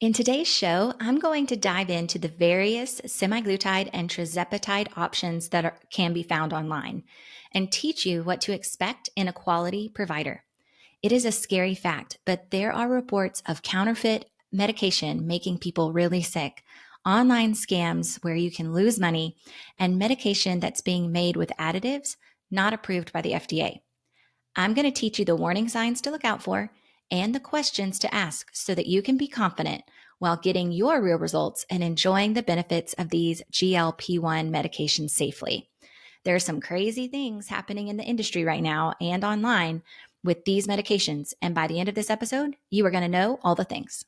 In today's show, I'm going to dive into the various semaglutide and tirzepatide options that can be found online and teach you what to expect in a quality provider. It is a scary fact, but there are reports of counterfeit medication making people really sick, online scams where you can lose money, and medication that's being made with additives not approved by the FDA. I'm going to teach you the warning signs to look out for and the questions to ask so that you can be confident while getting your real results and enjoying the benefits of these GLP-1 medications safely. There are some crazy things happening in the industry right now and online with these medications, and by the end of this episode, you are going to know all the things.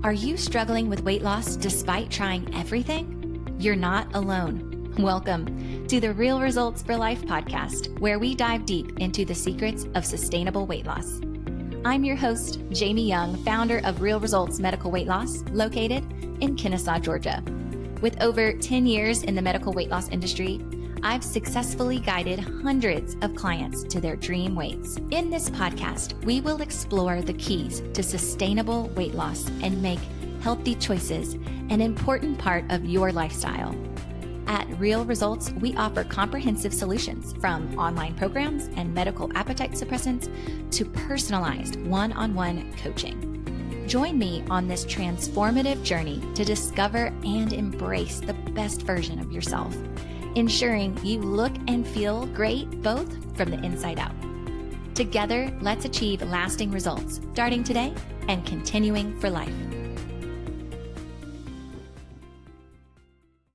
Are you struggling with weight loss despite trying everything? You're not alone. Welcome to the Real Results for Life podcast, where we dive deep into the secrets of sustainable weight loss. I'm your host, Jamie Young, founder of Real Results Medical Weight Loss, located in Kennesaw, Georgia. With over 10 years in the medical weight loss industry, I've successfully guided hundreds of clients to their dream weights. In this podcast, we will explore the keys to sustainable weight loss and make healthy choices an important part of your lifestyle. At Real Results, we offer comprehensive solutions from online programs and medical appetite suppressants to personalized one-on-one coaching. Join me on this transformative journey to discover and embrace the best version of yourself, ensuring you look and feel great both from the inside out. Together, let's achieve lasting results, starting today and continuing for life.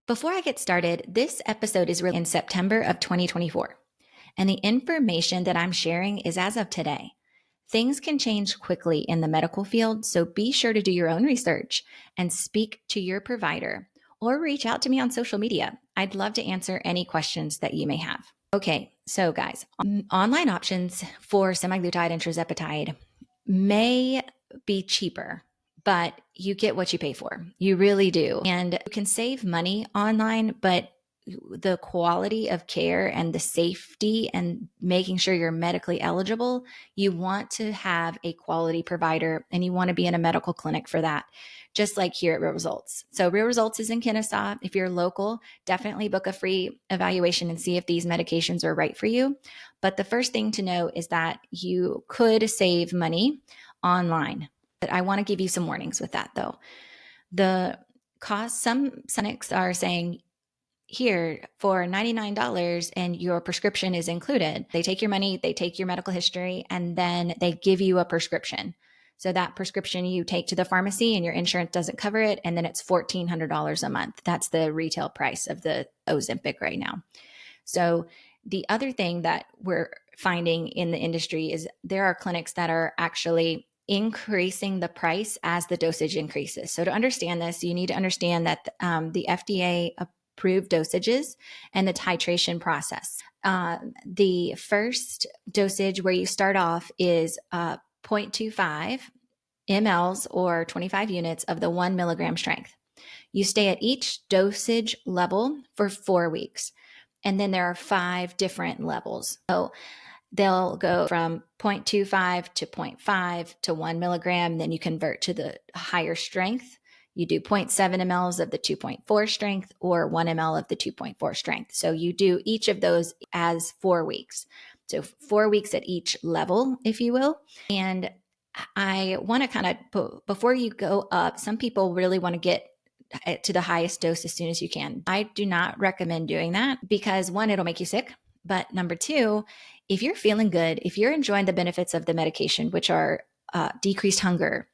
Before I get started, this episode is released in September of 2024, and the information that I'm sharing is as of today. Things can change quickly in the medical field, so be sure to do your own research and speak to your provider or reach out to me on social media. I'd love to answer any questions that you may have. Okay, so guys, online options for semaglutide and tirzepatide may be cheaper, but you get what you pay for. You really do. And you can save money online, but the quality of care and the safety and making sure you're medically eligible, you want to have a quality provider and you want to be in a medical clinic for that, just like here at Real Results. So Real Results is in Kennesaw. If you're local, definitely book a free evaluation and see if these medications are right for you. But the first thing to know is that you could save money online. But I want to give you some warnings with that though. The cost, some clinics are saying here for $99 and your prescription is included. They take your money, they take your medical history, and then they give you a prescription. So that prescription you take to the pharmacy and your insurance doesn't cover it. And then it's $1,400 a month. That's the retail price of the Ozempic right now. So the other thing that we're finding in the industry is there are clinics that are actually increasing the price as the dosage increases. So to understand this, you need to understand that the FDA approved dosages and the titration process. The first dosage where you start off is 0.25 mLs or 25 units of the 1 milligram strength. You stay at each dosage level for 4 weeks. And then there are 5 different levels. So they'll go from 0.25 to 0.5 to 1 milligram. Then you convert to the higher strength. You do 0.7 mLs of the 2.4 strength or 1 ml of the 2.4 strength. So you do each of those as 4 weeks. So 4 weeks at each level, if you will. And I want to kind of, before you go up, some people really want to get to the highest dose as soon as you can. I do not recommend doing that because one, it'll make you sick. But number two, if you're feeling good, if you're enjoying the benefits of the medication, which are decreased hunger,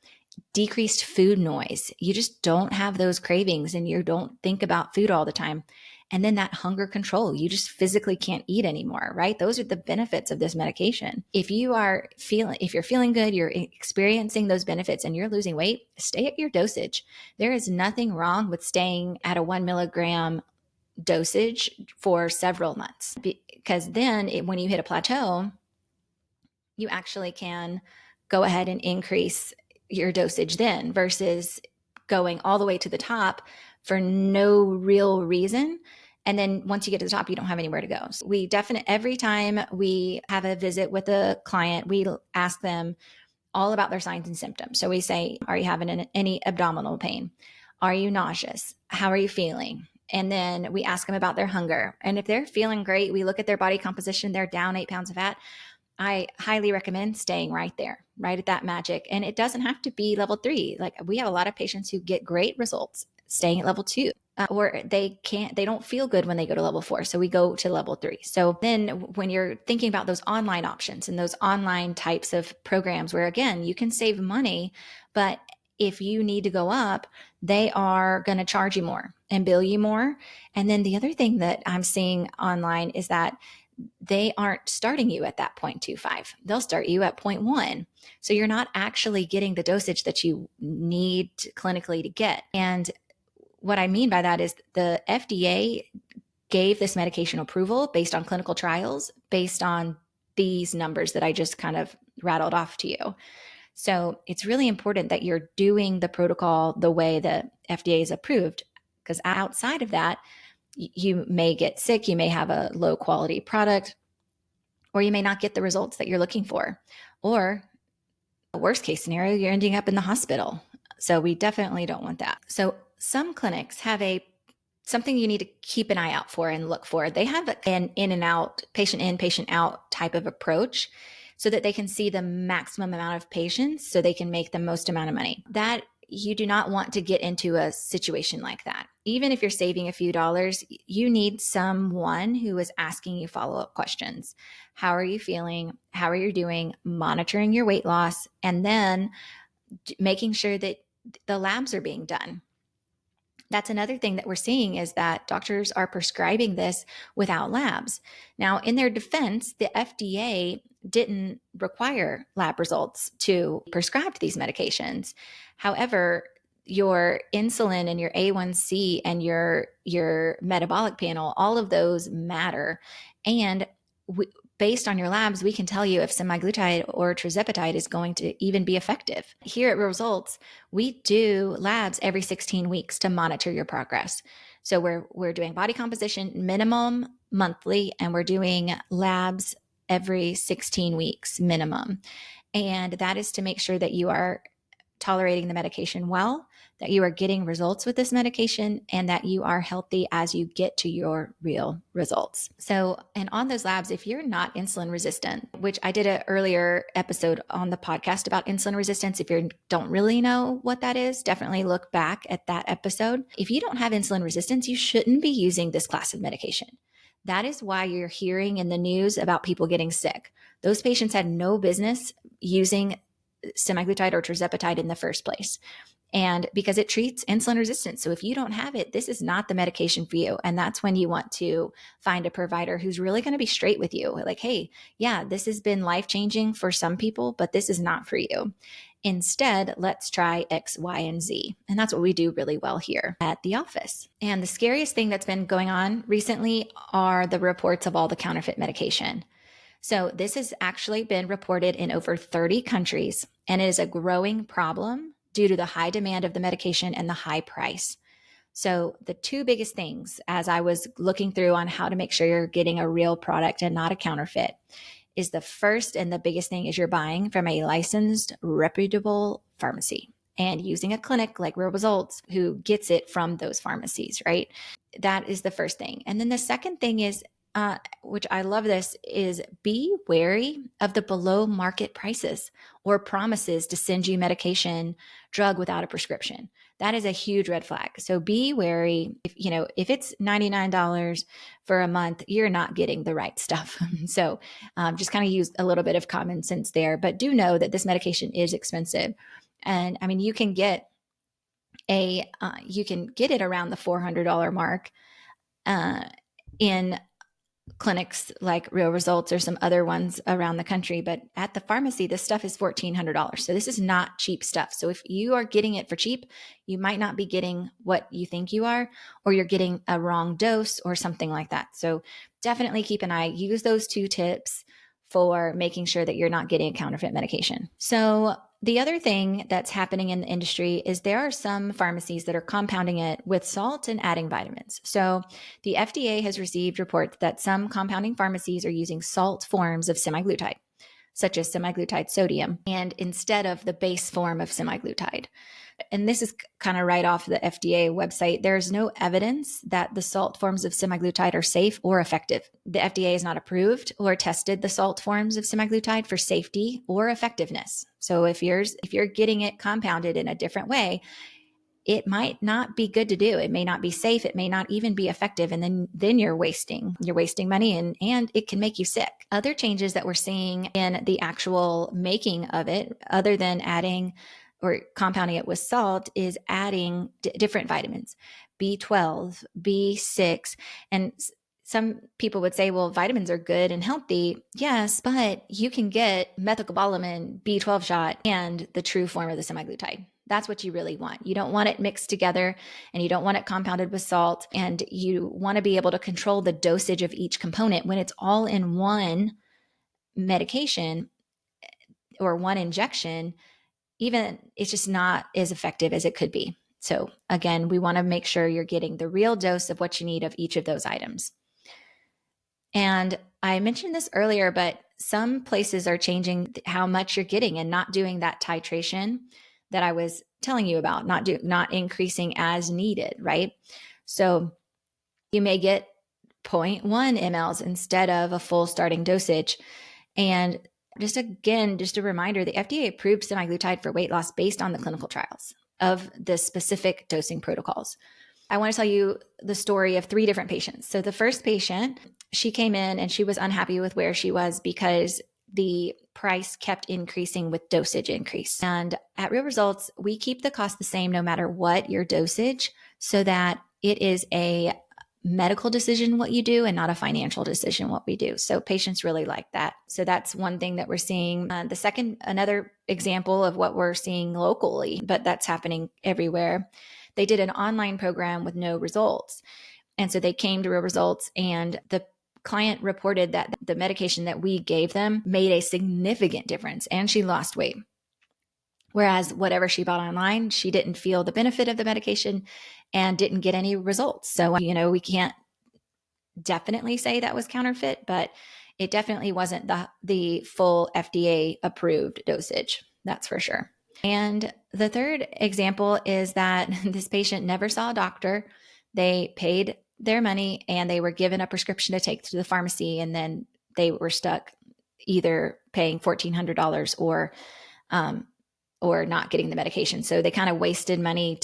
decreased food noise, you just don't have those cravings and you don't think about food all the time. And then that hunger control, you just physically can't eat anymore, right? Those are the benefits of this medication. If you're feeling good, you're experiencing those benefits and you're losing weight, stay at your dosage. There is nothing wrong with staying at a 1 milligram dosage for several months, because then when you hit a plateau, you actually can go ahead and increase your dosage then versus going all the way to the top for no real reason. And then once you get to the top, you don't have anywhere to go. So every time we have a visit with a client, we ask them, all about their signs and symptoms. So we say, are you having any abdominal pain? Are you nauseous? How are you feeling? And then we ask them about their hunger. And if they're feeling great, we look at their body composition, they're down 8 pounds of fat. I highly recommend staying right there, right at that magic. And it doesn't have to be level 3. Like, we have a lot of patients who get great results staying at level 2. Or they don't feel good when they go to level 4. So we go to level 3. So then when you're thinking about those online options and those online types of programs where, again, you can save money, but if you need to go up, they are going to charge you more and bill you more. And then the other thing that I'm seeing online is that they aren't starting you at that 0.25. They'll start you at 0.1. So you're not actually getting the dosage that you need clinically to get. And what I mean by that is the FDA gave this medication approval based on clinical trials, based on these numbers that I just kind of rattled off to you. So it's really important that you're doing the protocol the way the FDA is approved, because outside of that, you may get sick, you may have a low quality product, or you may not get the results that you're looking for. Or worst case scenario, you're ending up in the hospital. So we definitely don't want that. So some clinics have something you need to keep an eye out for and look for. They have an in and out, patient in, patient out type of approach so that they can see the maximum amount of patients so they can make the most amount of money. That you do not want to get into a situation like that. Even if you're saving a few dollars, you need someone who is asking you follow-up questions. How are you feeling? How are you doing? Monitoring your weight loss, and then making sure that the labs are being done. That's another thing that we're seeing is that doctors are prescribing this without labs. Now, in their defense, the FDA didn't require lab results to prescribe these medications. However, your insulin and your A1C and your metabolic panel, all of those matter. And based on your labs, we can tell you if semaglutide or tirzepatide is going to even be effective. Here at Results, we do labs every 16 weeks to monitor your progress. So we're doing body composition minimum monthly, and we're doing labs every 16 weeks minimum. And that is to make sure that you are tolerating the medication well, that you are getting results with this medication, and that you are healthy as you get to your real results. So, and on those labs, if you're not insulin resistant, which I did an earlier episode on the podcast about insulin resistance, if you don't really know what that is, definitely look back at that episode. If you don't have insulin resistance, you shouldn't be using this class of medication. That is why you're hearing in the news about people getting sick. Those patients had no business using semaglutide or tirzepatide in the first place. And because it treats insulin resistance. So if you don't have it, this is not the medication for you. And that's when you want to find a provider who's really going to be straight with you. Like, hey, yeah, this has been life-changing for some people, but this is not for you. Instead, let's try X, Y, and Z. And that's what we do really well here at the office. And the scariest thing that's been going on recently are the reports of all the counterfeit medication. So this has actually been reported in over 30 countries, and it is a growing problem due to the high demand of the medication and the high price. So the two biggest things, as I was looking through on how to make sure you're getting a real product and not a counterfeit, is the first and the biggest thing is you're buying from a licensed, reputable pharmacy and using a clinic like Real Results who gets it from those pharmacies, right? That is the first thing. And then the second thing is, which I love this, is be wary of the below market prices or promises to send you medication, drug without a prescription. That is a huge red flag. So be wary. If it's $99 for a month, you're not getting the right stuff. So just kind of use a little bit of common sense there, but do know that this medication is expensive. And I mean, you can get it around the $400 mark in clinics like Real Results or some other ones around the country. But at the pharmacy, this stuff is $1,400. So this is not cheap stuff. So if you are getting it for cheap, you might not be getting what you think you are, or you're getting a wrong dose or something like that. So definitely keep an eye. Use those 2 tips for making sure that you're not getting a counterfeit medication. So the other thing that's happening in the industry is there are some pharmacies that are compounding it with salt and adding vitamins. So the FDA has received reports that some compounding pharmacies are using salt forms of semaglutide. such as semaglutide sodium, and instead of the base form of semaglutide. And this is kind of right off the FDA website. There's no evidence that the salt forms of semaglutide are safe or effective. The FDA has not approved or tested the salt forms of semaglutide for safety or effectiveness. So if you're getting it compounded in a different way, it might not be good to do. It may not be safe. It may not even be effective. And then you're wasting money and it can make you sick. Other changes that we're seeing in the actual making of it, other than adding or compounding it with salt, is adding different vitamins, B12, B6. And some people would say, well, vitamins are good and healthy. Yes, but you can get methylcobalamin, B12 shot, and the true form of the semaglutide. That's what you really want. You don't want it mixed together, and you don't want it compounded with salt, and you want to be able to control the dosage of each component. When it's all in one medication or one injection, even it's just not as effective as it could be. So again, we want to make sure you're getting the real dose of what you need of each of those items. And I mentioned this earlier, but some places are changing how much you're getting and not doing that titration that I was telling you about, not increasing as needed, right? So you may get 0.1 mLs instead of a full starting dosage. And just a reminder, the FDA approved semaglutide for weight loss based on the clinical trials of the specific dosing protocols. I want to tell you the story of 3 different patients. So the first patient, she came in and she was unhappy with where she was because the price kept increasing with dosage increase. And at Real Results, we keep the cost the same no matter what your dosage, so that it is a medical decision what you do and not a financial decision what we do. So patients really like that. So that's one thing that we're seeing. The second, another example of what we're seeing locally, but that's happening everywhere. They did an online program with no results. And so they came to Real Results, and the client reported that the medication that we gave them made a significant difference, and she lost weight. Whereas whatever she bought online, she didn't feel the benefit of the medication and didn't get any results. So, we can't definitely say that was counterfeit, but it definitely wasn't the full FDA approved dosage. That's for sure. And the third example is that this patient never saw a doctor. They paid their money and they were given a prescription to take to the pharmacy, and then they were stuck either paying $1,400 or not getting the medication. So they kind of wasted money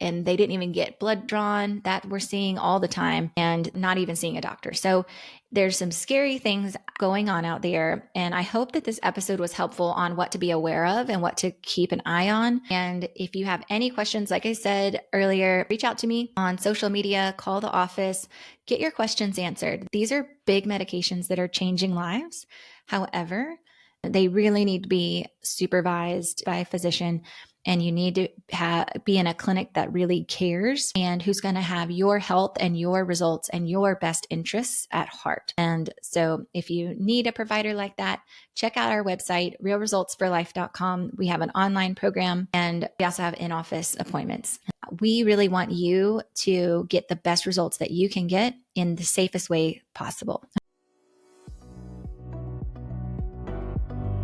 and they didn't even get blood drawn, that we're seeing all the time, and not even seeing a doctor. So there's some scary things going on out there. And I hope that this episode was helpful on what to be aware of and what to keep an eye on. And if you have any questions, like I said earlier, reach out to me on social media, call the office, get your questions answered. These are big medications that are changing lives. However, they really need to be supervised by a physician, and you need to be in a clinic that really cares and who's going to have your health and your results and your best interests at heart. And so if you need a provider like that, check out our website, realresultsforlife.com. We have an online program, and we also have in-office appointments. We really want you to get the best results that you can get in the safest way possible.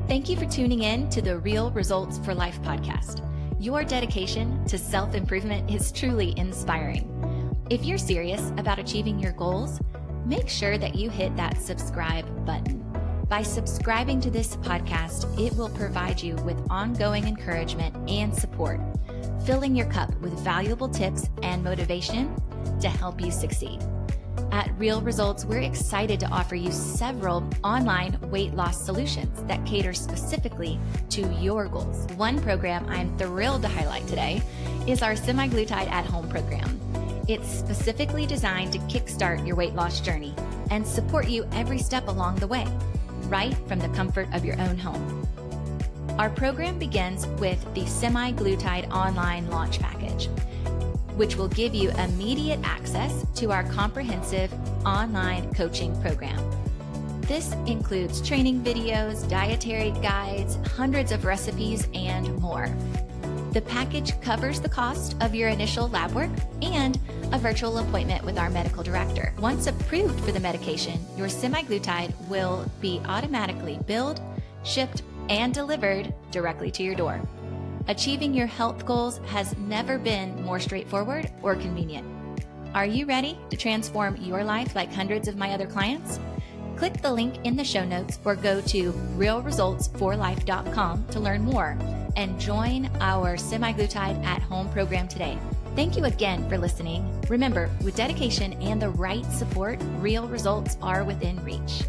Thank you for tuning in to the Real Results for Life podcast. Your dedication to self-improvement is truly inspiring. If you're serious about achieving your goals, make sure that you hit that subscribe button. By subscribing to this podcast, it will provide you with ongoing encouragement and support, filling your cup with valuable tips and motivation to help you succeed. At Real Results, we're excited to offer you several online weight loss solutions that cater specifically to your goals. One program I'm thrilled to highlight today is our semaglutide at-home program. It's specifically designed to kickstart your weight loss journey and support you every step along the way, right from the comfort of your own home. Our program begins with the semaglutide online launch package, which will give you immediate access to our comprehensive online coaching program. This includes training videos, dietary guides, hundreds of recipes, and more. The package covers the cost of your initial lab work and a virtual appointment with our medical director. Once approved for the medication, your semaglutide will be automatically billed, shipped and delivered directly to your door. Achieving your health goals has never been more straightforward or convenient. Are you ready to transform your life like hundreds of my other clients? Click the link in the show notes or go to realresultsforlife.com to learn more and join our semaglutide at home program today. Thank you again for listening. Remember, with dedication and the right support, real results are within reach.